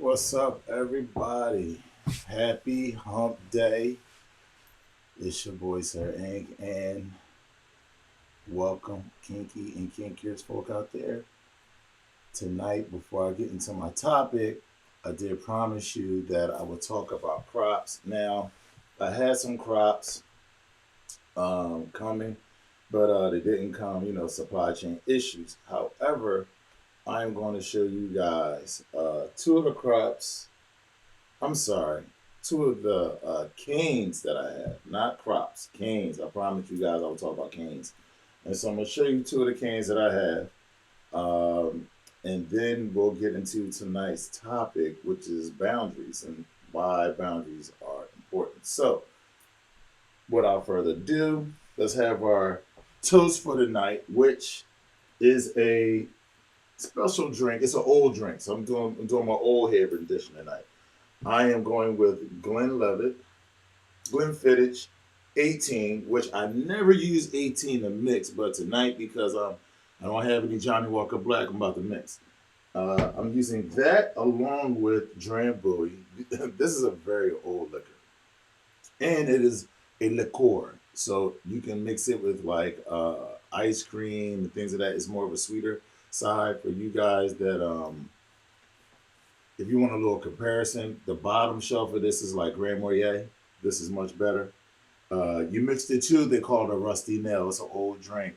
What's up, everybody? Happy Hump Day. It's your boy, Sir Ink, and welcome, kinky and kinkiers folk out there. Tonight, before I get into my topic, I did promise you that I would talk about crops. Now, I had some crops coming, but they didn't come, supply chain issues. However, I'm going to show you guys two of the crops. I'm sorry, two of the canes that I have, not crops, canes. I promise you guys I will talk about canes. And so I'm going to show you two of the canes that I have. And then we'll get into tonight's topic, which is boundaries and why boundaries are important. So, without further ado, let's have our toast for the night, which is a special drink. It's an old drink. So I'm doing my old head rendition tonight. I am going with Glenfiddich 18, which I never use 18 to mix, but tonight because I don't have any Johnny Walker Black, I'm about to mix. I'm using that along with Drambuie. This is a very old liquor, and it is a liqueur, so you can mix it with like ice cream and things of that. It's more of a sweeter side for you guys that if you want a little comparison, the bottom shelf of this is like Grand Marnier. This is much better. You mixed it too. They call it a rusty nail. It's an old drink.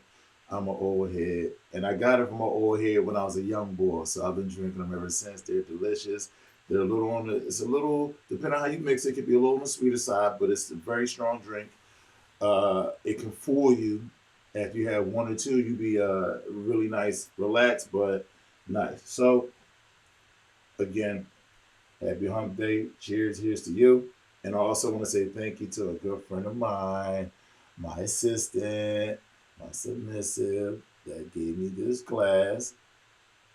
I'm an old head, and I got it from an old head when I was a young boy. So I've been drinking them ever since. They're delicious. They're a little on the. It's a little depending on how you mix it. It could be a little on the sweeter side, but it's a very strong drink. It can fool you. If you have one or two, you be really nice, relaxed, but nice. So again, happy hump day. Cheers. Here's to you. And I also want to say thank you to a good friend of mine, my assistant, my submissive, that gave me this glass.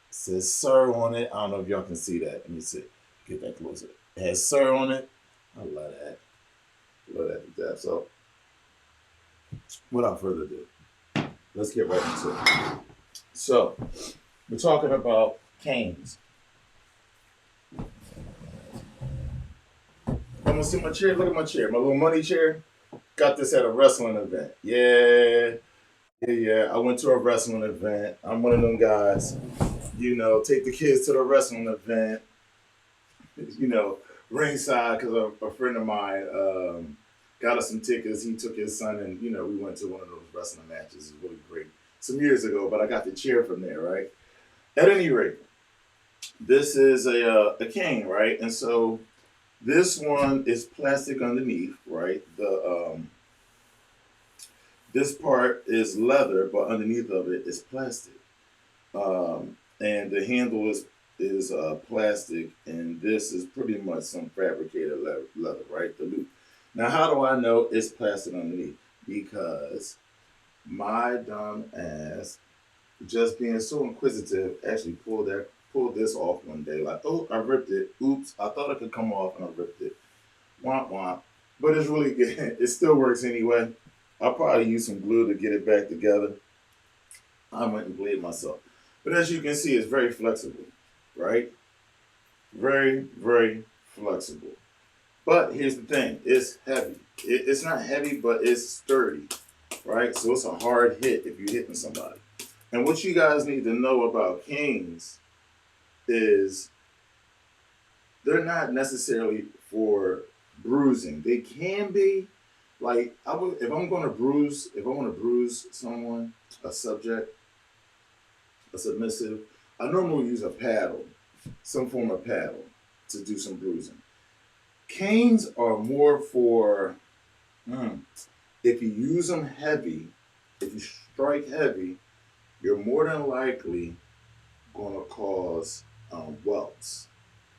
It says sir on it. I don't know if y'all can see that. Let me see. Get that closer. It has sir on it. I love that. Love that to death. So, without further ado, let's get right into it. So, we're talking about canes. I'm gonna see my chair. Look at my chair. My little money chair. Got this at a wrestling event. Yeah, yeah. I went to a wrestling event. I'm one of them guys. Take the kids to the wrestling event. You know, ringside because a friend of mine got us some tickets. He took his son, and we went to one of those wrestling matches. It was really great some years ago. But I got the chair from there, right? At any rate, this is a cane, right? And so this one is plastic underneath, right? The This part is leather, but underneath of it is plastic. And the handle is plastic, and this is pretty much some fabricated leather, right? The loop. Now, how do I know it's plastic underneath? Because my dumb ass, just being so inquisitive, actually pulled this off one day. Like, oh, I ripped it. Oops, I thought it could come off, and I ripped it. Womp womp. But it's really good. It still works anyway. I'll probably use some glue to get it back together. I went and glued myself. But as you can see, it's very flexible, right? Very, very flexible. But here's the thing, it's heavy. It's not heavy, but it's sturdy, right? So it's a hard hit if you're hitting somebody. And what you guys need to know about canes is they're not necessarily for bruising. They can be. Like if I want to bruise someone, a subject, a submissive, I normally use a paddle, some form of paddle, to do some bruising. Canes are more for if you use them heavy, if you strike heavy, you're more than likely going to cause welts.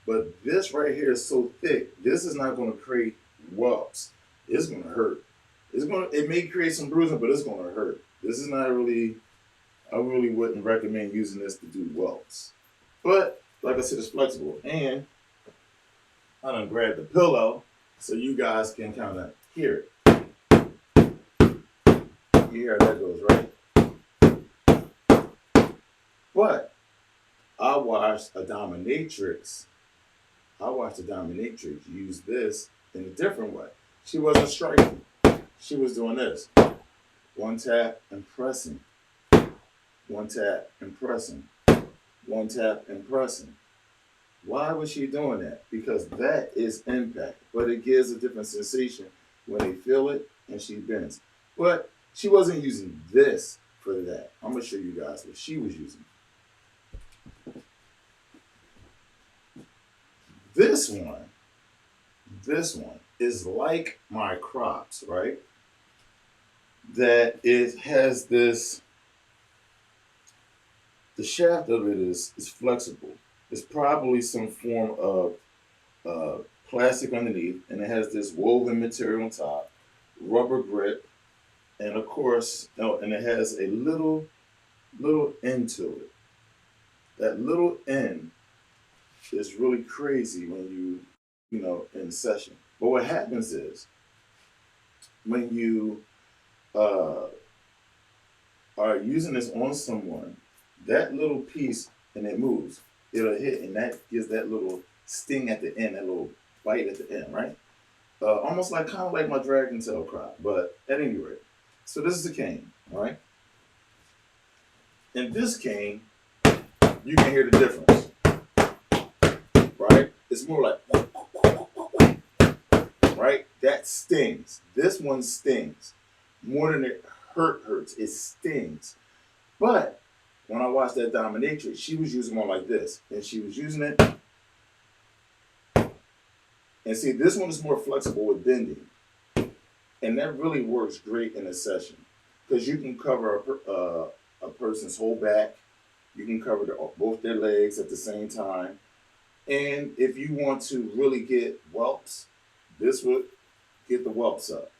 But this right here is so thick, this is not going to create welts. It's going to hurt. It may create some bruising, but it's going to hurt. This is not really, I really wouldn't recommend using this to do welts. But like I said, it's flexible. And I done grabbed the pillow so you guys can kind of hear it. You hear how that goes, right? But I watched a dominatrix I watched the dominatrix use this in a different way. She wasn't striking. She was doing this. One tap and pressing. One tap and pressing. One tap and pressing. Why was she doing that? Because that is impact, but it gives a different sensation when they feel it and she bends. But she wasn't using this for that. I'm gonna show you guys what she was using. This one, this one is like my crops, right? That it has this, the shaft of it is flexible. It's probably some form of uh, plastic underneath, and it has this woven material on top, rubber grip, and of course, oh, and it has a little end to it. That little end is really crazy when in session. But what happens is when you uh, are using this on someone, that little piece and it moves, it'll hit, and that gives that little sting at the end, that little bite at the end, right? Almost like kind of like my dragon tail crop, but at any rate. So this is the cane, right? In this cane, you can hear the difference, right? It's more like, right? That stings. This one stings more than it hurts. It stings. But when I watched that dominatrix, she was using one like this, and she was using it. And see, this one is more flexible with bending, and that really works great in a session because you can cover a person's whole back. You can cover both their legs at the same time. And if you want to really get whelps, this would get the whelps up.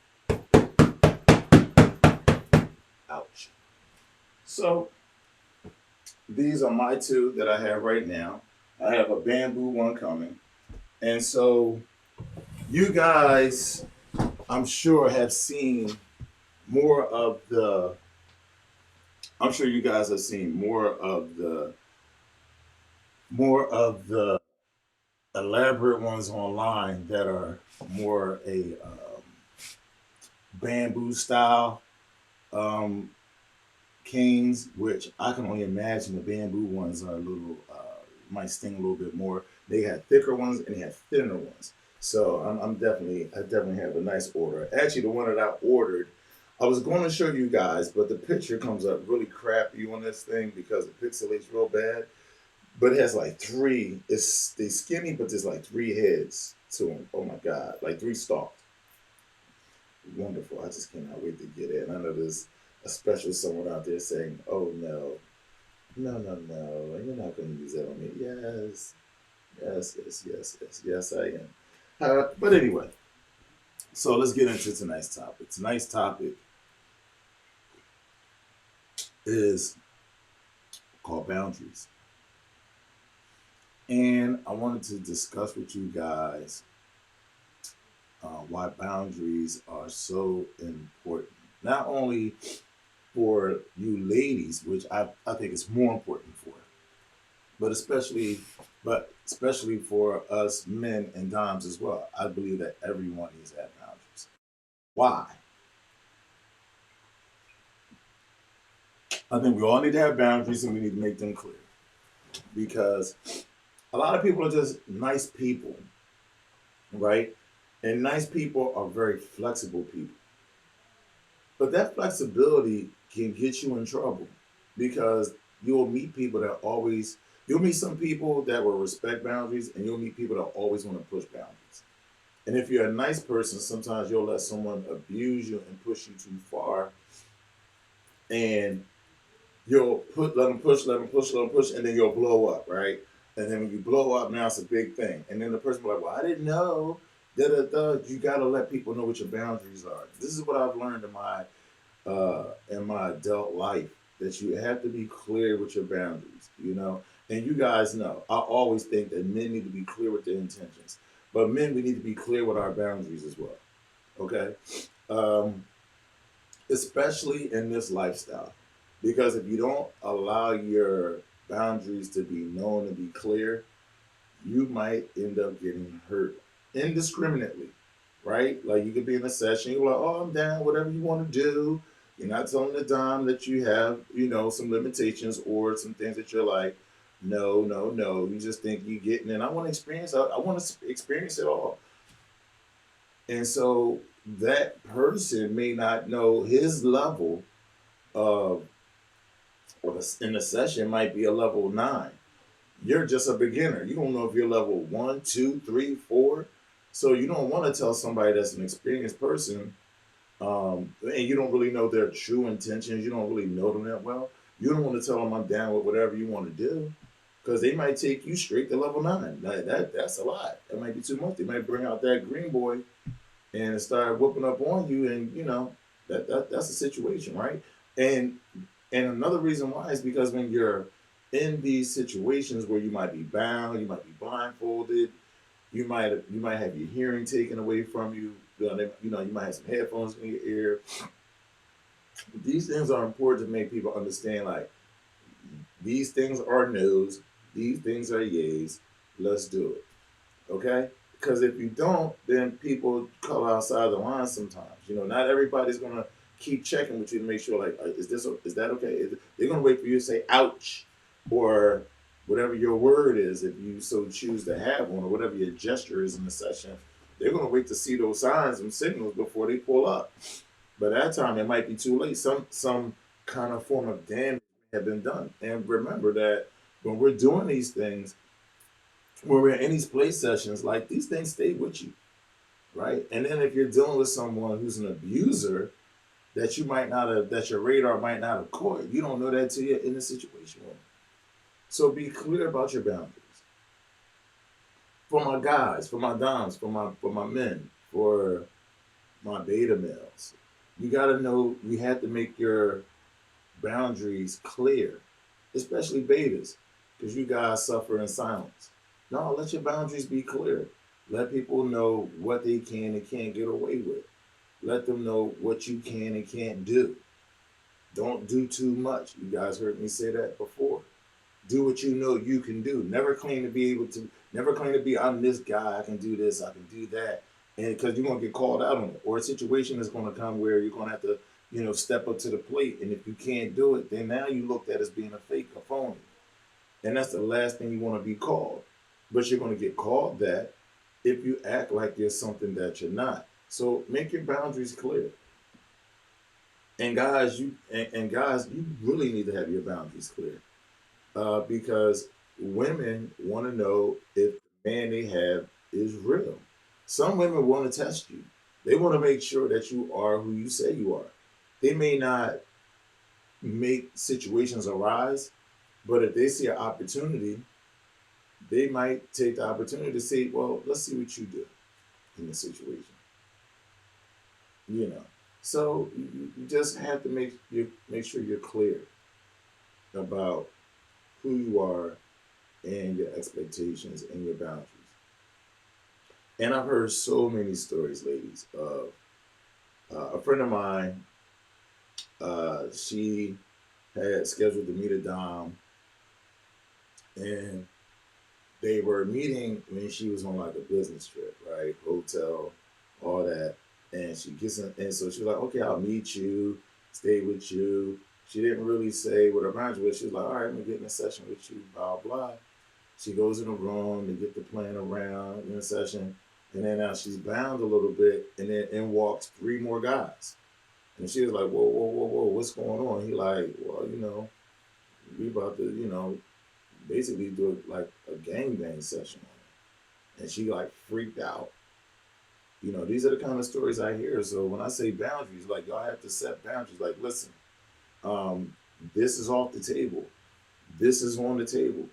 Ouch. So these are my two that I have right now. I have a bamboo one coming. And so you guys, I'm sure, have seen more of the, I'm sure you guys have seen more of the elaborate ones online that are more a bamboo style um, canes, which I can only imagine the bamboo ones are a little might sting a little bit more. They have thicker ones and they have thinner ones. So I definitely have a nice order. Actually, the one that I ordered, I was going to show you guys, but the picture comes up really crappy on this thing because it pixelates real bad. But it has like three. It's they skinny, but there's like three heads to them. Oh my god, like three stalks. Wonderful. I just cannot wait to get it. And I know there's a special someone out there saying, "Oh no, no, no, no, you're not going to use that on me." Yes, yes, yes, yes, yes, yes, I am. But anyway, so let's get into tonight's topic. Tonight's topic is called boundaries, and I wanted to discuss with you guys why boundaries are so important. Not only for you ladies, which I think is more important for, but especially for us men and doms as well. I believe that everyone needs to have boundaries. Why? I think we all need to have boundaries and we need to make them clear because a lot of people are just nice people, right? And nice people are very flexible people. But that flexibility can get you in trouble because you'll meet people that always, you'll meet some people that will respect boundaries and you'll meet people that always want to push boundaries. And if you're a nice person, sometimes you'll let someone abuse you and push you too far. And you'll let them push, let them push, let them push, and then you'll blow up, right? And then when you blow up, now it's a big thing. And then the person will be like, well, I didn't know. Da, da, da. You got to let people know what your boundaries are. This is what I've learned in my adult life that you have to be clear with your boundaries, And you guys know, I always think that men need to be clear with their intentions, but men, we need to be clear with our boundaries as well. Okay, um, especially in this lifestyle, because if you don't allow your boundaries to be known and be clear, you might end up getting hurt indiscriminately, right? Like you could be in a session, you're like, oh, I'm down, whatever you want to do. You're not telling the dom that you have, some limitations or some things that you're like, no, no, no. You just think you getting in. I want to experience. I want to experience it all. And so that person may not know his level of, in the session might be a level 9. You're just a beginner. You don't know if you're level 1, 2, 3, 4. So you don't want to tell somebody that's an experienced person, and you don't really know their true intentions. You don't really know them that well. You don't want to tell them I'm down with whatever you want to do, because they might take you straight to level 9. That's a lot. That might be too much. They might bring out that green boy and start whooping up on you, and that's a situation, right? And and another reason why is because when you're in these situations where you might be bound, you might be blindfolded, you might have your hearing taken away from you. You might have some headphones in your ear. These things are important to make people understand. Like, these things are no's, these things are yays. Let's do it. Okay? Because if you don't, then people color outside the line sometimes. Not everybody's gonna keep checking with you to make sure, like, is that okay? They're gonna wait for you to say ouch or whatever your word is, if you so choose to have one, or whatever your gesture is in the session. They're gonna wait to see those signs and signals before they pull up. By that time, it might be too late. Some kind of form of damage have been done. And remember that when we're doing these things, when we're in these play sessions, like, these things stay with you, right? And then if you're dealing with someone who's an abuser that you might not have, that your radar might not have caught, you don't know that till you're in the situation with them. So be clear about your boundaries. For my guys, for my doms, for my men, for my beta males, you got to know, you have to make your boundaries clear, especially betas, because you guys suffer in silence. No, let your boundaries be clear. Let people know what they can and can't get away with. Let them know what you can and can't do. Don't do too much. You guys heard me say that before. Do what you know you can do. Never claim to be able to, never claim to be, I'm this guy, I can do this, I can do that. And because you're going to get called out on it. Or a situation is going to come where you're going to have to, step up to the plate. And if you can't do it, then now you looked at as being a fake, a phony. And that's the last thing you want to be called. But you're going to get called that if you act like you're something that you're not. So make your boundaries clear. And guys, you really need to have your boundaries clear, because women want to know if the man they have is real. Some women want to test you. They want to make sure that you are who you say you are. They may not make situations arise, but if they see an opportunity, they might take the opportunity to say, well, let's see what you do in the situation. You know. So you just have to make sure you're clear about who you are and your expectations and your boundaries. And I've heard so many stories, ladies, of a friend of mine. She had scheduled to meet a dom, and they were meeting when she was on like a business trip, right? Hotel, all that. And she gets in, and so she was like, okay, I'll meet you, stay with you. She didn't really say what her mind was. She was like, all right, I'm gonna get in a session with you, blah blah. She goes in the room to get the plan around in a session, and then now she's bound a little bit, and then in walks three more guys. And she was like, whoa, whoa, whoa, whoa, what's going on? He like, well, we about to, basically do like a gangbang session on her. And she like freaked out. These are the kind of stories I hear. So when I say boundaries, like, y'all have to set boundaries. Like, listen, um, this is off the table. This is on the table.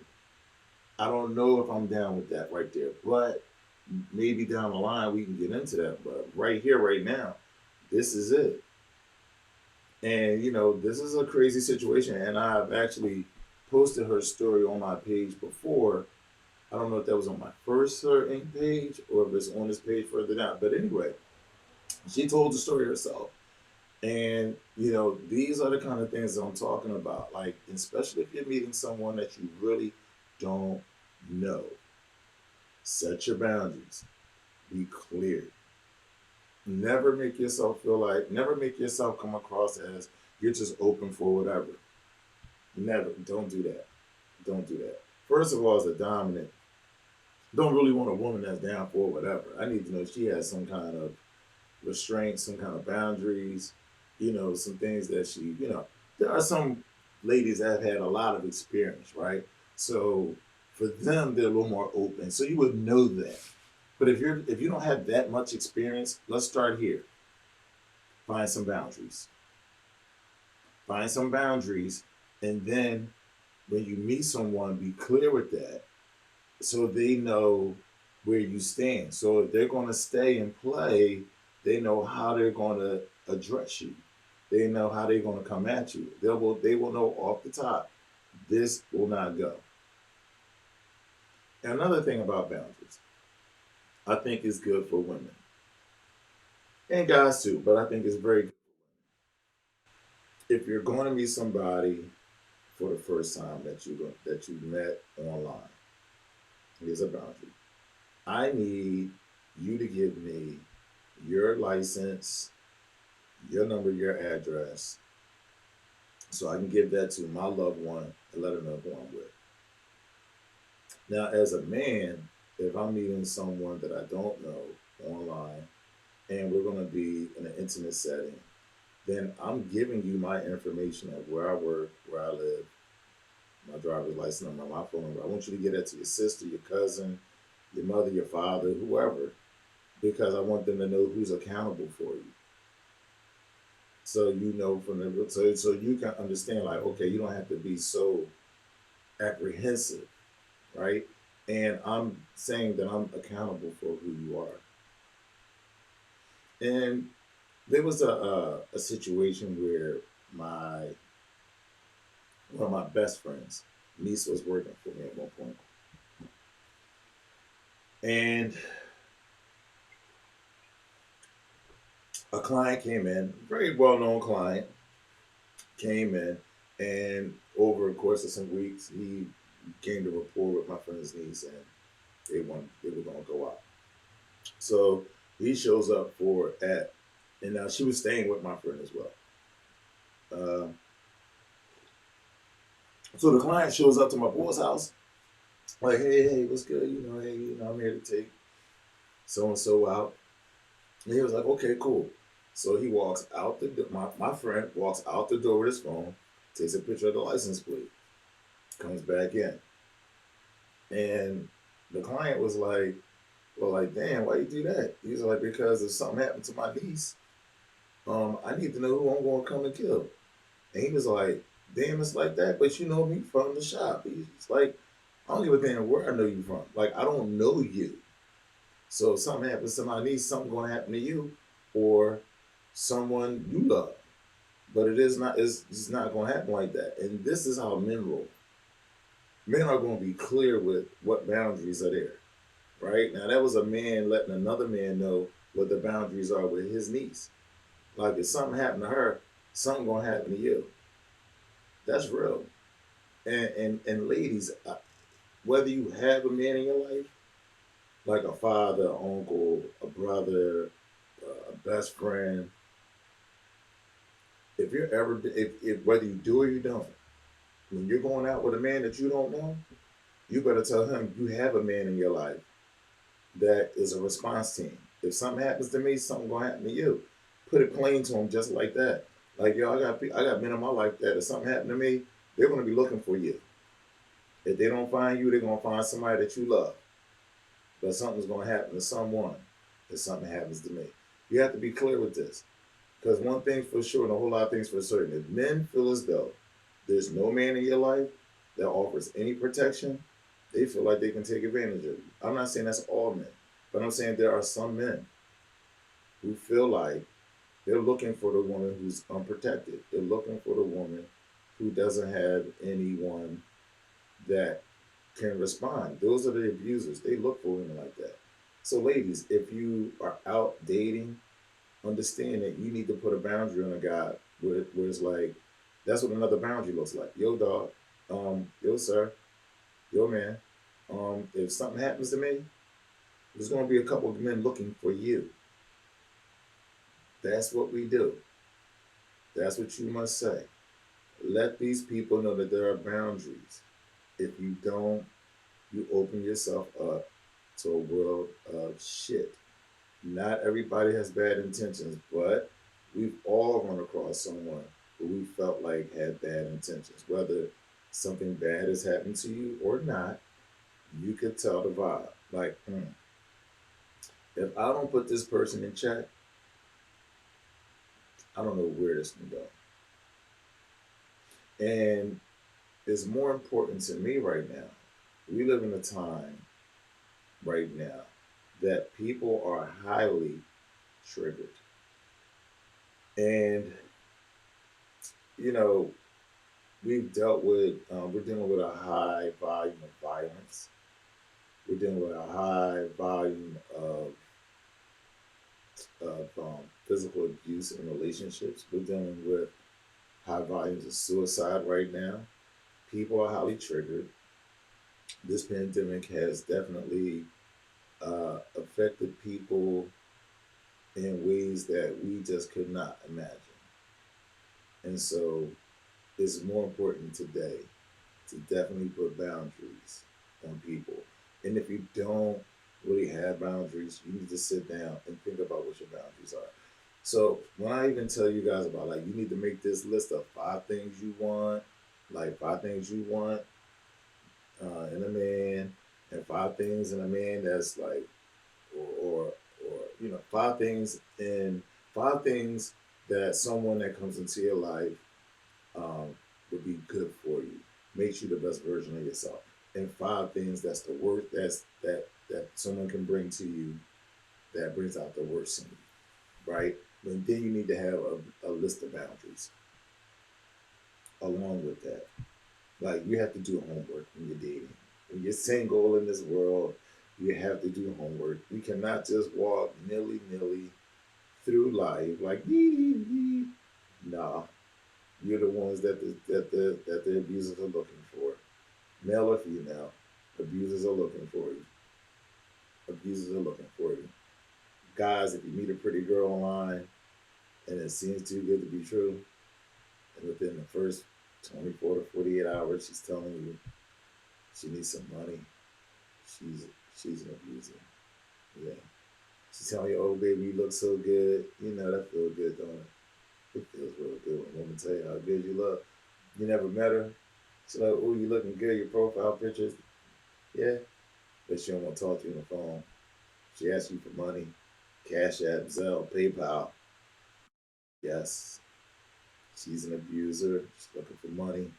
I don't know if I'm down with that right there, but maybe down the line we can get into that. But right here, right now, this is it. And this is a crazy situation. And I've actually posted her story on my page before. I don't know if that was on my first certain page or if it's on this page further down. But anyway, she told the story herself. And these are the kind of things that I'm talking about. Like, especially if you're meeting someone that you really don't know. Set your boundaries. Be clear. Never make yourself come across as you're just open for whatever. Never. Don't do that. Don't do that. First of all, as a dominant, don't really want a woman that's down for whatever. I need to know she has some kind of restraints, some kind of boundaries, some things that there are some ladies that have had a lot of experience, right? So for them, they're a little more open. So you would know that. But if you don't have that much experience, let's start here. Find some boundaries. Find some boundaries, and then when you meet someone, be clear with that so they know where you stand. So if they're going to stay and play, they know how they're going to address you. They know how they're going to come at you. They will know off the top. This will not go. And another thing about boundaries, I think is good for women and guys too, but I think it's very good. If you're going to meet somebody for the first time that you met online, here's a boundary. I need you to give me your license, your number, your address, so I can give that to my loved one and let her know who I'm with. Now, as a man, if I'm meeting someone that I don't know online and we're going to be in an intimate setting, then I'm giving you my information of where I work, where I live, my driver's license number, my phone number. I want you to get that to your sister, your cousin, your mother, your father, whoever, because I want them to know who's accountable for you. So you know from the so you can understand like, okay, you don't have to be so apprehensive, right? And I'm saying that I'm accountable for who you are. And there was a situation where my one of my best friends niece was working for me at one point, and a client came in, very well known client came in, and over the course of some weeks, he came to rapport with my friend's niece, and they were gonna go out. So he shows up and now she was staying with my friend as well. Uh, so the client shows up to my boy's house, like, hey, what's good? Hey, I'm here to take so and so out. And he was like, okay, cool. So he walks out my friend walks out the door with his phone, takes a picture of the license plate, comes back in. And the client was like, well, like, damn, why you do that? He's like, because if something happened to my niece, I need to know who I'm going to come and kill. And he was like, damn, it's like that, but you know me from the shop. He's like, I don't give a damn where I know you from. Like, I don't know you. So if something happens to my niece, something going to happen to you or someone you love. But it's not going to happen like that. And this is how men roll. Men are going to be clear with what boundaries are there, right? Now, that was a man letting another man know what the boundaries are with his niece. Like, if something happened to her, something going to happen to you. That's real. And ladies, whether you have a man in your life, like a father, uncle, a brother, a best friend, if whether you do or you don't, when you're going out with a man that you don't know, you better tell him you have a man in your life that is a response team. If something happens to me, something gonna happen to you. Put it plain to him just like that. Like, yo, I got men in my life that if something happened to me, they're gonna be looking for you. If they don't find you, they're gonna find somebody that you love. But something's gonna happen to someone if something happens to me. You have to be clear with this. Because one thing for sure, and a whole lot of things for certain, if men feel as though there's no man in your life that offers any protection, they feel like they can take advantage of you. I'm not saying that's all men, but I'm saying there are some men who feel like they're looking for the woman who's unprotected. They're looking for the woman who doesn't have anyone that can respond. Those are the abusers. They look for women like that. So, ladies, if you are out dating, understand that you need to put a boundary on a guy where it's like, that's what another boundary looks like. Yo, dog, yo, sir, yo, man, if something happens to me, There's going to be a couple of men looking for you. That's what we do. That's what you must say. Let these people know that there are boundaries. If you don't, you open yourself up to a world of shit. Not everybody has bad intentions, but we've all run across someone who we felt like had bad intentions. Whether something bad has happened to you or not, you could tell the vibe. Like, if I don't put this person in check, I don't know where this can go. And it's more important to me right now. We live in a time right now that people are highly triggered. And, you know, we're dealing with a high volume of violence. We're dealing with a high volume of physical abuse in relationships. We're dealing with high volumes of suicide right now. People are highly triggered. This pandemic has definitely affected people in ways that we just could not imagine. And so it's more important today to definitely put boundaries on people. And if you don't really have boundaries, you need to sit down and think about what your boundaries are. So when I even tell you guys about, like, you need to make this list of 5 things you want, like 5 things you want in a man, and 5 things in a man that's like, or you know, 5 things that someone that comes into your life would be good for you, makes you the best version of yourself, and 5 things that's the worst that someone can bring to you that brings out the worst in you, right? And then you need to have a list of boundaries along with that. Like, you have to do homework when you're dating. When you're single in this world, you have to do homework. You cannot just walk nilly nilly through life like dee dee dee. Nah, you're the ones that the abusers are looking for, male or female. Abusers are looking for you. Abusers are looking for you. Guys, if you meet a pretty girl online and it seems too good to be true, and within the first 24 to 48 hours, she's telling you she needs some money, she's she's an abuser. Yeah. She's telling you, oh baby, you look so good. You know that feels good, don't it? It feels real good when a woman tell you how good you look. You never met her. She's like, oh, you looking good, your profile pictures. Yeah. But she don't want to talk to you on the phone. She asks you for money. Cash App, Zelle, PayPal. Yes. She's an abuser. She's looking for money.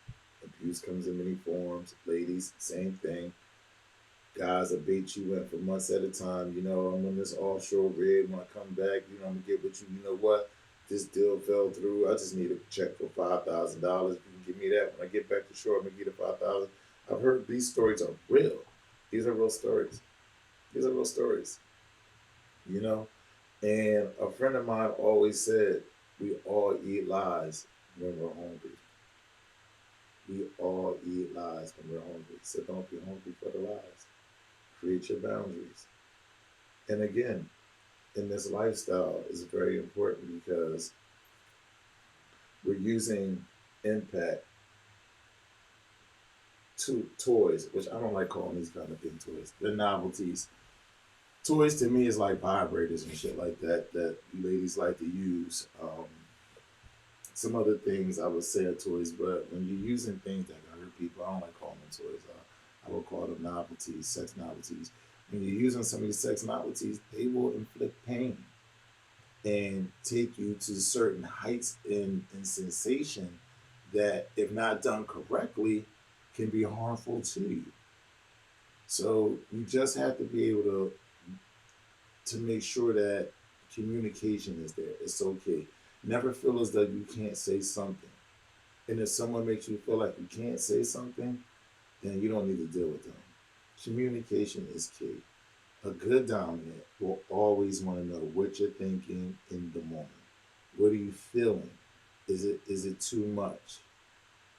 Abuse comes in many forms. Ladies, same thing. Guys will bait you in for months at a time. You know, I'm on this offshore rig. When I come back, you know, I'm gonna get with you. You know what? This deal fell through. I just need a check for $5,000. If you can give me that when I get back to shore, I'm gonna get a 5,000. I've heard these stories are real. These are real stories. These are real stories. You know, and a friend of mine always said, "We all eat lies when we're hungry. We all eat lies when we're hungry. So don't be hungry for the lies. Create your boundaries." And again, in this lifestyle is very important because we're using impact to toys, which I don't like calling these kind of things toys. They're novelties. Toys to me is like vibrators and shit like that that ladies like to use. Some other things I would say are toys, but when you're using things that can hurt people, I don't like calling them toys. I would call them novelties, sex novelties. When you're using some of these sex novelties, they will inflict pain and take you to certain heights in sensation that, if not done correctly, can be harmful to you. So you just have to be able to make sure that communication is there. It's okay. Never feel as though you can't say something. And if someone makes you feel like you can't say something, then you don't need to deal with them. Communication is key. A good dominant will always want to know what you're thinking in the moment. What are you feeling? Is it too much?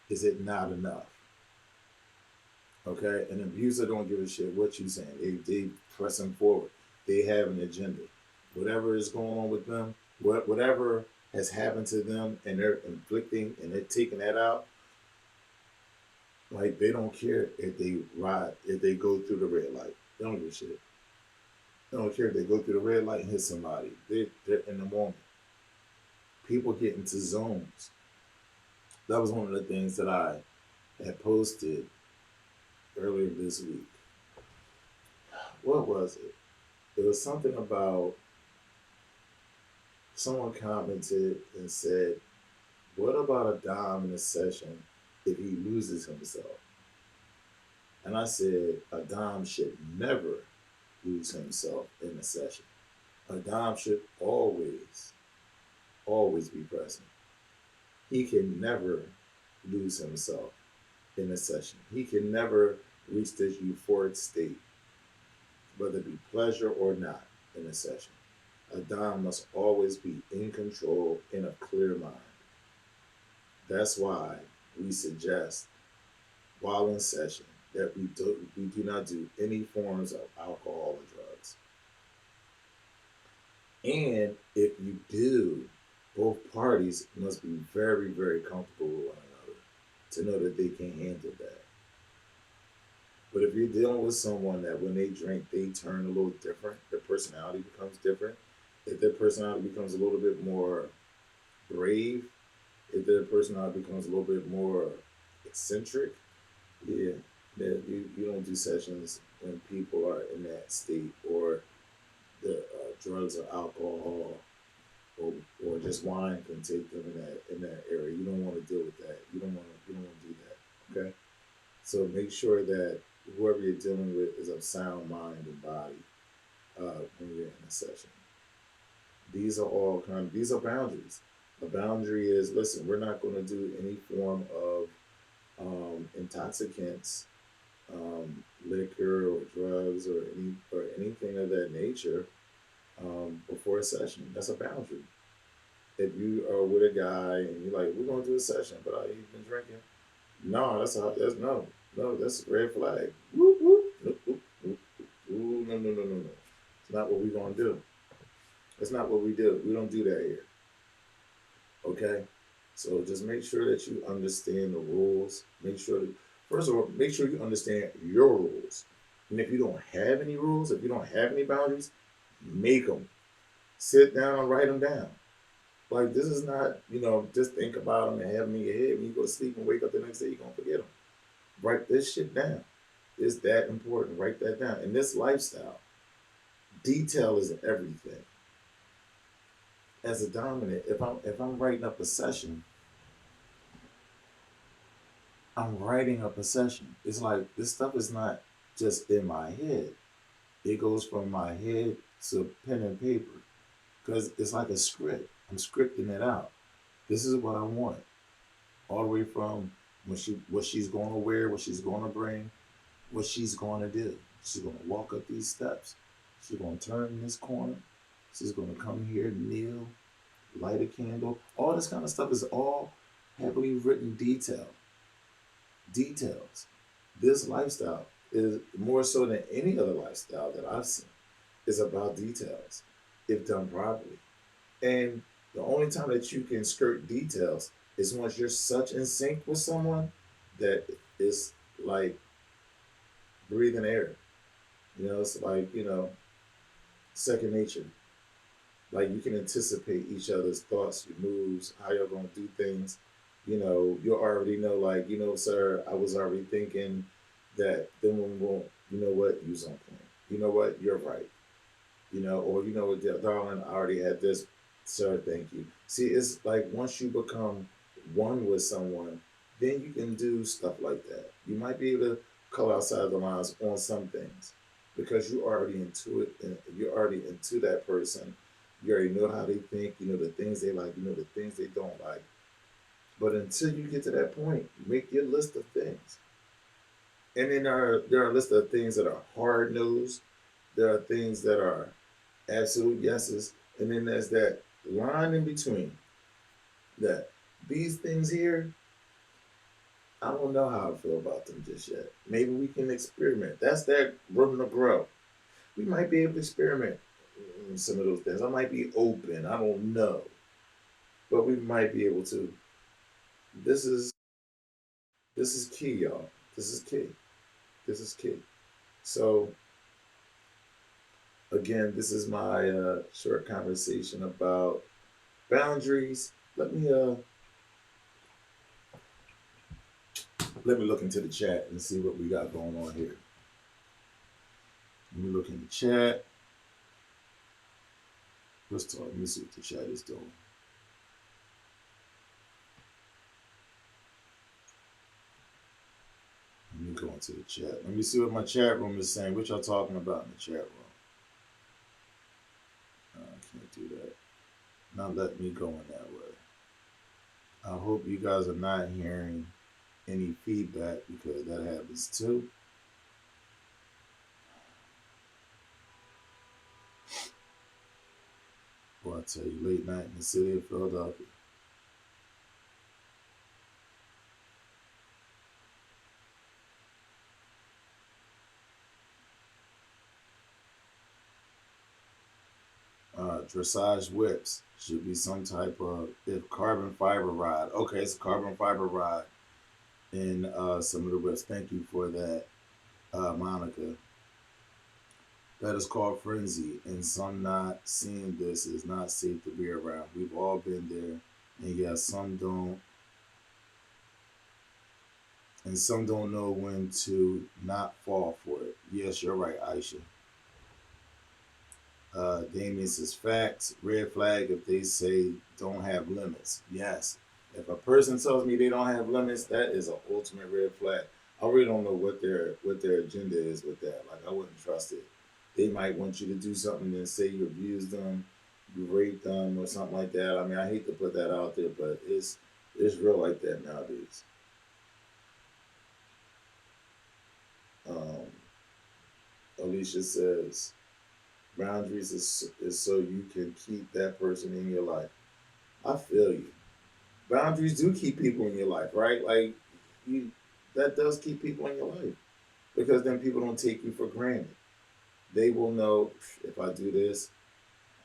Is it not enough? Okay, an abuser don't give a shit what you saying. They pressing forward. they have an agenda. Whatever is going on with them, whatever has happened to them, and they're inflicting and they're taking that out. Like they don't care if they ride, if they go through the red light. They don't give a shit. They don't care if they go through the red light and hit somebody. They're in the moment. People get into zones. That was one of the things that I had posted earlier this week. What was it? It was something about someone commented and said, "What about a dom in a session if he loses himself?" And I said, "A dom should never lose himself in a session. A dom should always be present. He can never lose himself in a session. He can never reach this euphoric state, whether it be pleasure or not, in a session. A dom must always be in control in a clear mind. That's why we suggest while in session that we do not do any forms of alcohol or drugs. And if you do, both parties must be very, very comfortable with one another to know that they can handle that. But if you're dealing with someone that when they drink, they turn a little different, their personality becomes different. If their personality becomes a little bit more brave, if their personality becomes a little bit more eccentric, yeah, that you don't do sessions when people are in that state or the drugs or alcohol or, or just wine can take them in that area. You don't want to deal with that. You don't want to do that. Okay. So make sure that whoever you're dealing with is of sound mind and body when you're in a session. These are all these are boundaries. A boundary is listen, we're not going to do any form of intoxicants, liquor or drugs or anything of that nature before a session. That's a boundary. If you are with a guy and you're like, we're going to do a session, but you've been drinking, no, that's no, that's a red flag. Whoop, whoop, whoop, whoop, whoop, whoop. No, no, no, no, no. It's not what we're gonna do. That's not what we do. We don't do that here. Okay. So just make sure that you understand the rules. Make sure that first of all, make sure you understand your rules. And if you don't have any rules, if you don't have any boundaries, make them. Sit down and write them down. Like this is not, just think about them and have them in your head. When you go to sleep and wake up the next day, you're gonna forget them. Write this shit down. It's that important. Write that down. In this lifestyle, detail is everything. As a dominant, if I'm writing up a session, I'm writing up a session. It's like this stuff is not just in my head. It goes from my head to pen and paper because it's like a script. I'm scripting it out. This is what I want, all the way from what she's going to wear, what she's going to bring, what she's going to do. She's going to walk up these steps. She's going to turn in this corner. She's going to come here, kneel, light a candle. All this kind of stuff is all heavily written details. This lifestyle is more so than any other lifestyle that I've seen. Is about details, if done properly. And the only time that you can skirt details is once you're such in sync with someone that it's like breathing air. It's like, second nature. Like you can anticipate each other's thoughts, your moves, how you're going to do things. You already know, like, sir, I was already thinking that then when we won't, you know what, use on point. You know what, you're right. Or what, darling, I already had this, sir, thank you. See, it's like once you become one with someone, then you can do stuff like that. You might be able to color outside the lines on some things because you're already into it and you're already into that person. You already know how they think, you know the things they like, you know the things they don't like. But until you get to that point, make your list of things. And then there are a list of things that are hard nosed. There are things that are absolute yeses. And then there's that line in between that these things here, I don't know how I feel about them just yet. Maybe we can experiment. That's that room to grow. we might be able to experiment in some of those things. I might be open. I don't know, but we might be able to. This is this is key, y'all. This is key. This is key. So again, this is my short conversation about boundaries. Let me look into the chat and see what we got going on here. Let me look in the chat. Let's talk. Let me see what the chat is doing. Let me go into the chat. Let me see what my chat room is saying. What y'all talking about in the chat room? I can't do that. Not let me go in that way. I hope you guys are not hearing any feedback because that happens too. Well, I tell you, late night in the city of Philadelphia. Dressage whips should be some type of if carbon fiber rod. Okay, it's a carbon fiber rod in some of the whips. Thank you for that, Monica. That is called frenzy, and some not seeing this is not safe to be around. We've all been there, and yes, some don't know when to not fall for it. Yes, you're right, Aisha. Damien says facts, red flag if they say don't have limits. Yes. If a person tells me they don't have limits, that is an ultimate red flag. I really don't know what their agenda is with that. Like I wouldn't trust it. They might want you to do something and say you abused them, you raped them or something like that. I mean I hate to put that out there, but it's real like that nowadays. Um, Alicia says boundaries is so you can keep that person in your life. I feel you. Boundaries do keep people in your life, right? Like you, that does keep people in your life because then people don't take you for granted. They will know if I do this,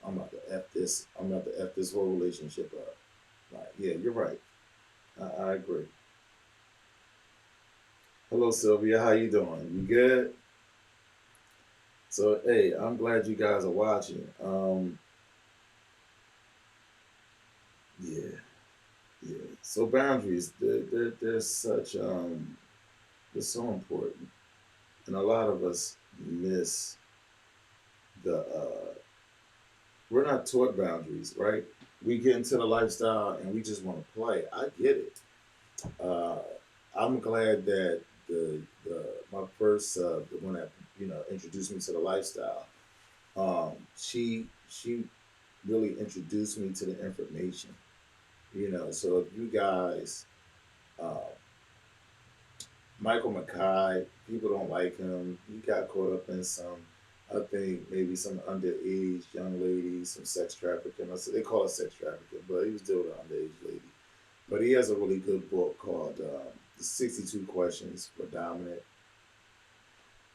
I'm about to f this. I'm about to f this whole relationship up. Like, yeah, you're right. I agree. Hello, Sylvia. How you doing? You good? So, hey, I'm glad you guys are watching. Yeah, yeah. So boundaries, they're such they're so important, and a lot of us miss the we're not taught boundaries, right? We get into the lifestyle and we just want to play. I get it. Uh, I'm glad that the my first the one that introduced me to the lifestyle. She really introduced me to the information. So if you guys, uh, Michael Mackay, people don't like him. He got caught up in some, I think maybe some underage young ladies, some sex trafficking. So they call it sex trafficking, but he was dealing with an underage lady. But he has a really good book called The 62 Questions for Dominant.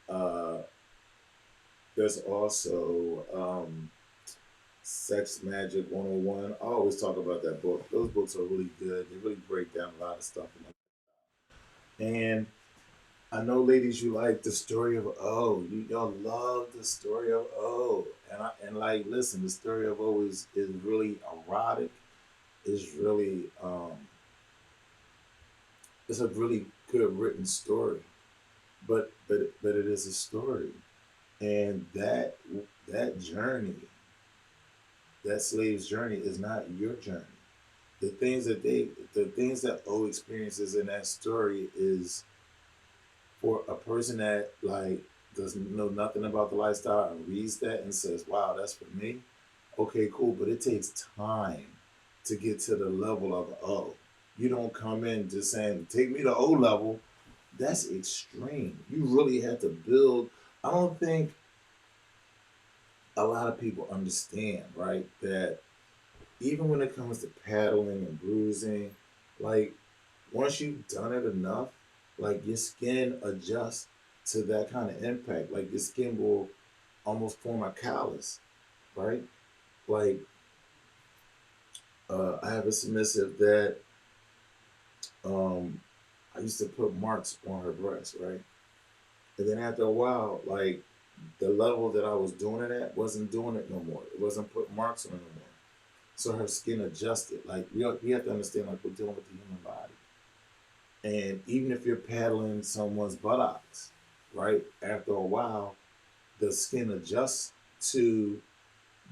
Uh, there's also Sex Magic 101. I always talk about that book. Those books are really good. They really break down a lot of stuff. And I know, ladies, you like the story of O. Y'all love the story of O. And like, listen, the story of O is really erotic. Is really it's a really good written story. But it is a story, and that journey, that slave's journey, is not your journey. The things that O experiences in that story is for a person that like doesn't know nothing about the lifestyle and reads that and says, "Wow, that's for me." Okay, cool, but it takes time to get to the level of O. You don't come in just saying, "Take me to O level." That's extreme. You really have to build. I don't think a lot of people understand, right? That even when it comes to paddling and bruising, like once you've done it enough, like your skin adjusts to that kind of impact. Like your skin will almost form a callus, right? Like I have a submissive that um, I used to put marks on her breast, right? And then after a while, like the level that I was doing it at wasn't doing it no more. It wasn't putting marks on it no more. So her skin adjusted. Like we have to understand, like we're dealing with the human body. And even if you're paddling someone's buttocks, right? After a while, the skin adjusts to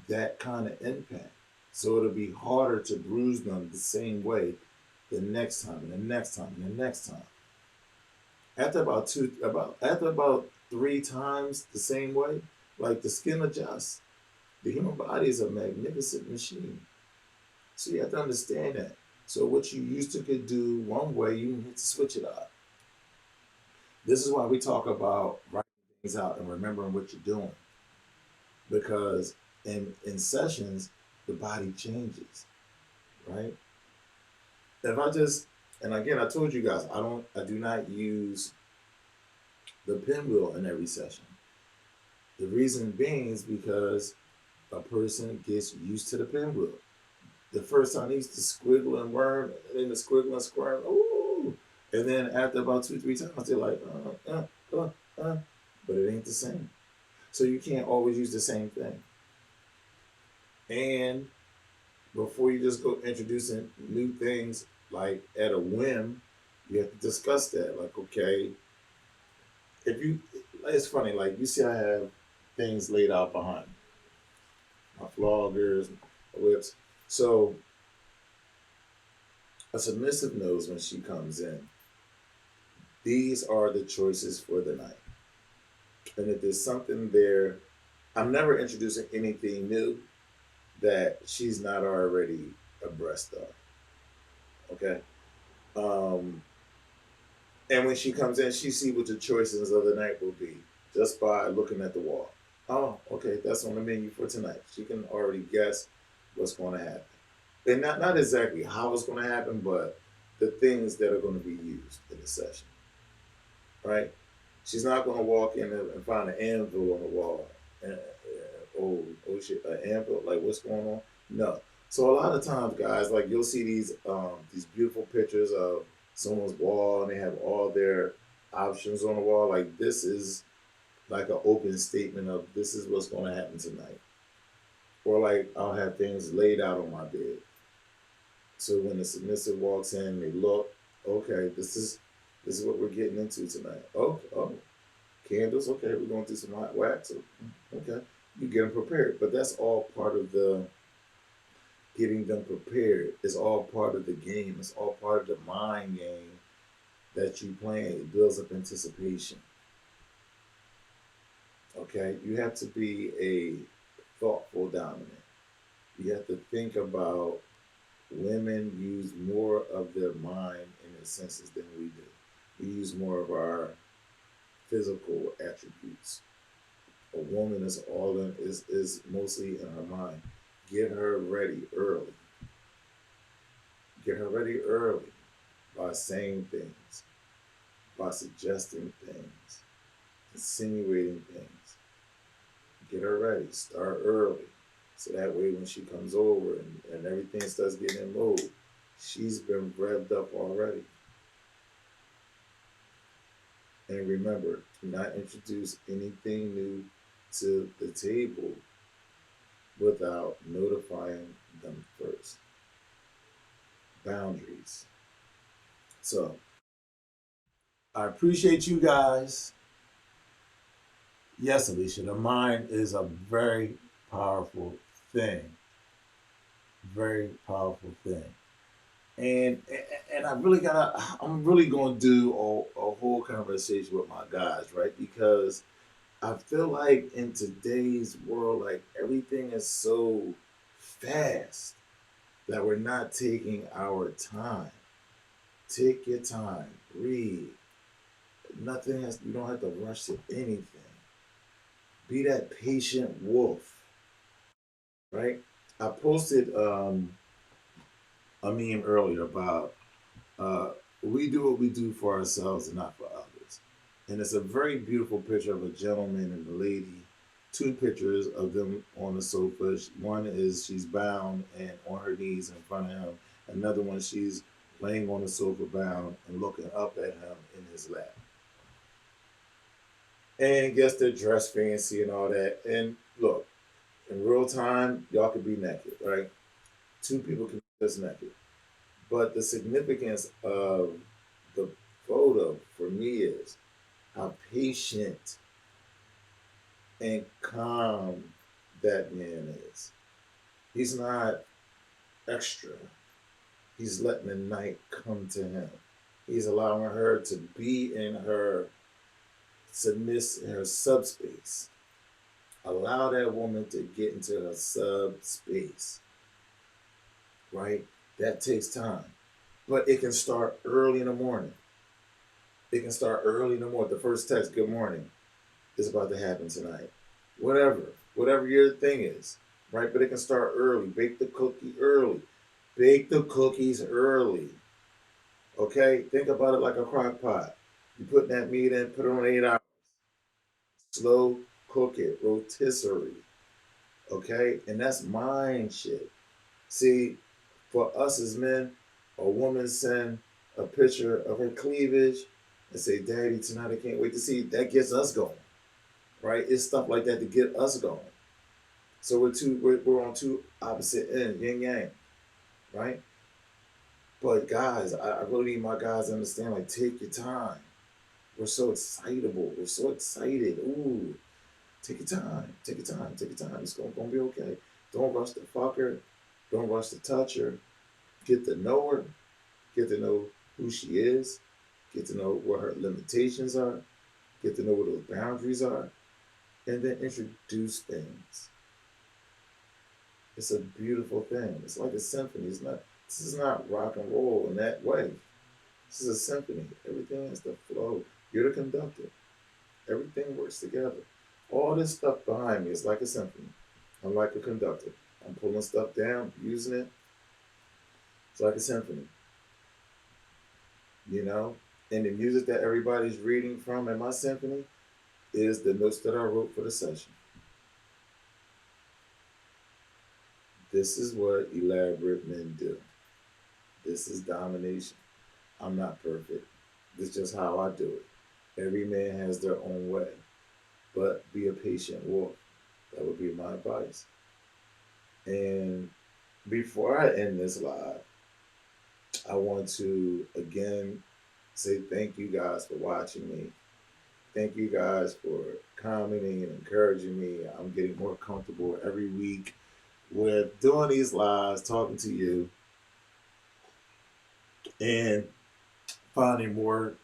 that kind of impact. So it'll be harder to bruise them the same way the next time and the next time and the next time. After about three times the same way, like the skin adjusts. The human body is a magnificent machine. So you have to understand that. So what you used to could do one way, you need to switch it up. This is why we talk about writing things out and remembering what you're doing. Because in sessions, the body changes, right? If I just and again I told you guys I do not use the pinwheel in every session. The reason being is because a person gets used to the pinwheel. The first time they used to squiggle and worm, and then the squiggle and squirm, ooh. And then after about two, three times, they're like, but it ain't the same. So you can't always use the same thing. And before you just go introducing new things like at a whim, you have to discuss that. Like, okay, if you, it's funny, like you see, I have things laid out behind me, my floggers, my whips. So a submissive knows when she comes in, these are the choices for the night. And if there's something there, I'm never introducing anything new that she's not already abreast of. Okay. Um, and when she comes in, she see what the choices of the night will be just by looking at the wall. Oh, okay, that's on the menu for tonight. She can already guess what's going to happen, and not exactly how it's going to happen, but the things that are going to be used in the session. Right? She's not going to walk in and find an anvil on the wall. And, oh shit, an anvil? Like what's going on? No. So a lot of times, guys, like you'll see these beautiful pictures of someone's wall, and they have all their options on the wall. Like this is like an open statement of this is what's going to happen tonight. Or like I'll have things laid out on my bed. So when the submissive walks in, they look, okay, this is what we're getting into tonight. Oh, candles. Okay, we're going through some hot wax. Okay, you get them prepared. But that's all part of the getting them prepared. It's all part of the game. It's all part of the mind game that you play. It builds up anticipation. Okay, you have to be a thoughtful dominant. You have to think about women use more of their mind and their senses than we do. We use more of our physical attributes. A woman is all in is mostly in her mind. Get her ready early. Get her ready early by saying things, by suggesting things, insinuating things. Get her ready. Start early. So that way when she comes over and everything starts getting in mode, she's been revved up already. And remember, do not introduce anything new to the table without notifying them first. Boundaries. So I appreciate you guys. Yes, Alicia, the mind is a very powerful thing. Very powerful thing. And and I'm really gonna do a whole conversation with my guys, right? Because I feel like in today's world, like everything is so fast that we're not taking our time. Take your time, read. You don't have to rush to anything. Be that patient wolf, right? I posted a meme earlier about uh, we do what we do for ourselves and not for others. And it's a very beautiful picture of a gentleman and a lady, two pictures of them on the sofa. One is she's bound and on her knees in front of him. Another one, she's laying on the sofa bound and looking up at him in his lap. And guess they're dressed fancy and all that. And look, in real time, y'all could be naked, right? Two people can be just naked. But the significance of the photo for me is how patient and calm that man is. He's not extra. He's letting the night come to him. He's allowing her to be in her her subspace. Allow that woman to get into her subspace, right? That takes time. But it can start early in the morning. It can start early in the morning. The first text, good morning, is about to happen tonight. Whatever your thing is, right? But it can start early. Bake the cookie early. Bake the cookies early. Okay? Think about it like a crock pot. You put that meat in, put it on 8 hours. Slow cook it, rotisserie. Okay? And that's mind shit. See, for us as men, a woman send a picture of her cleavage and say, Daddy, tonight I can't wait to see. That gets us going. Right? It's stuff like that to get us going. So we're on two opposite ends, yin yang, right? But guys, I really need my guys to understand, like, take your time. We're so excitable. We're so excited. Ooh, take your time. Take your time. Take your time. It's gonna be okay. Don't rush the fucker. Don't rush to touch her. Get to know her. Get to know who she is. Get to know what her limitations are. Get to know what those boundaries are. And then introduce things. It's a beautiful thing. It's like a symphony. It's not. This is not rock and roll in that way. This is a symphony. Everything has to flow. You're the conductor. Everything works together. All this stuff behind me is like a symphony. I'm like a conductor. I'm pulling stuff down, using it. It's like a symphony, you know? And the music that everybody's reading from in my symphony is the notes that I wrote for the session. This is what elaborate men do. This is domination. I'm not perfect. This is just how I do it. Every man has their own way. But be a patient wolf. That would be my advice. And before I end this live, I want to again say thank you guys for watching me. Thank you guys for commenting and encouraging me. I'm getting more comfortable every week with doing these lives, talking to you, and finding more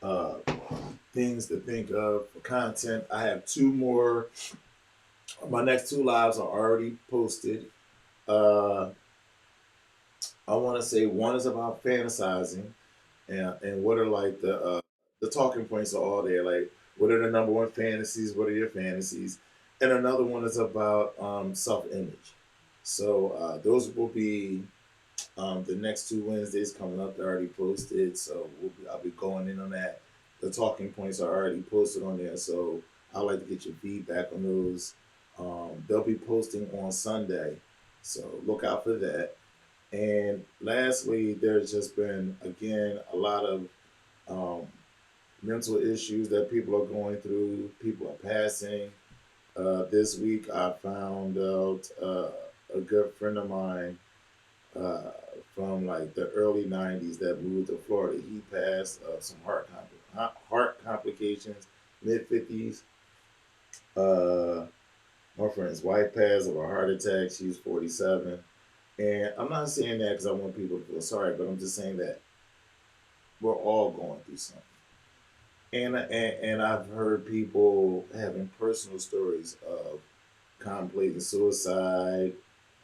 uh, things to think of for content. I have two more. My next two lives are already posted. Uh, I want to say one is about fantasizing, and what are like the talking points are all there. Like, what are the number one fantasies? What are your fantasies? And another one is about self image. So those will be the next two Wednesdays coming up. They're already posted, so I'll be going in on that. The talking points are already posted on there, so I'd like to get your feedback on those. They'll be posting on Sunday, so look out for that. And lastly, there's just been, again, a lot of um, mental issues that people are going through. People are passing. This week, I found out a good friend of mine uh, from like the early 90s that moved to Florida. He passed some heart complications, mid 50s. Uh, my friend's wife passed of a heart attack. She was 47. And I'm not saying that because I want people to feel sorry, but I'm just saying that we're all going through something. And I've heard people having personal stories of contemplating suicide.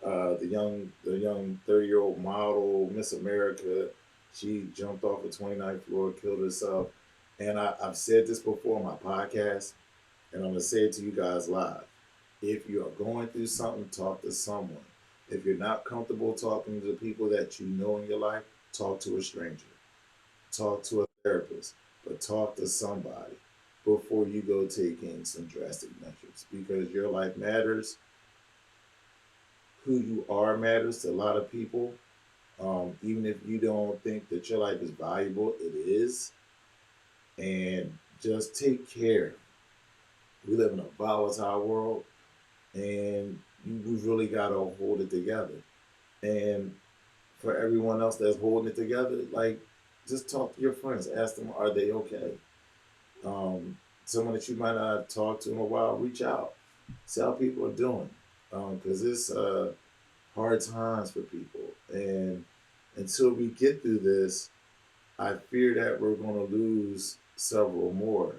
The young 30-year-old model, Miss America, she jumped off a 29th floor, killed herself. And I've said this before on my podcast, and I'm gonna say it to you guys live. If you are going through something, talk to someone. If you're not comfortable talking to the people that you know in your life, talk to a stranger. Talk to a therapist, but talk to somebody. before you go taking some drastic measures, because your life matters. Who you are matters to a lot of people. Even if you don't think that your life is valuable, it is. And just take care. We live in a volatile world, and we've really got to hold it together. And for everyone else that's holding it together, like, just talk to your friends. Ask them, are they okay? Um, Someone that you might not have talked to in a while, reach out. See how people are doing. Because it's hard times for people. And until we get through this, I fear that we're going to lose several more.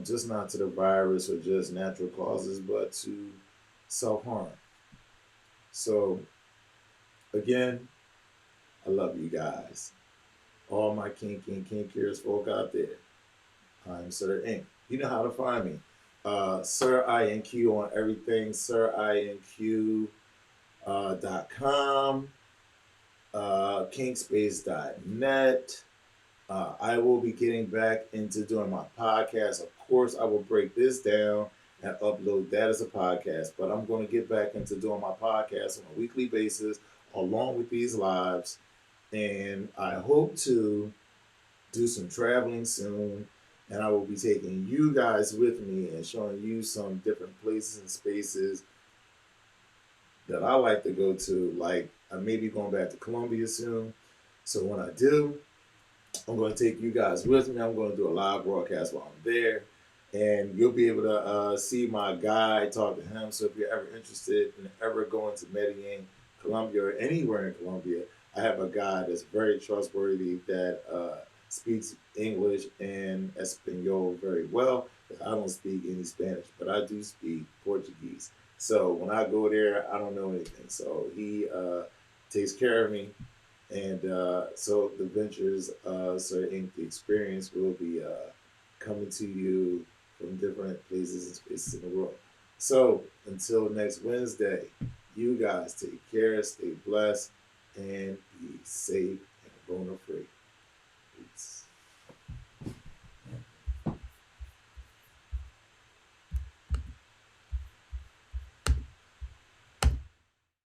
Just not to the virus or just natural causes, but to self harm. So, again, I love you guys. All my kinky and kinkiers folk out there. I'm Sir Inc. You know how to find me. Sir INQ on everything, SirINQ .com, kinkspace.net. I will be getting back into doing my podcast. Of course, I will break this down and upload that as a podcast, but I'm going to get back into doing my podcast on a weekly basis along with these lives. And I hope to do some traveling soon. And I will be taking you guys with me and showing you some different places and spaces that I like to go to. Like, I may be going back to Colombia soon. So when I do, I'm going to take you guys with me. I'm going to do a live broadcast while I'm there. And you'll be able to see my guide, talk to him. So if you're ever interested in ever going to Medellin, Colombia, or anywhere in Colombia, I have a guide that's very trustworthy that speaks English and Espanol very well. I don't speak any Spanish, but I do speak Portuguese. So when I go there, I don't know anything. So he takes care of me, and so the ventures, so Inc. The experience will be coming to you from different places and spaces in the world. So until next Wednesday, you guys take care, stay blessed, and be safe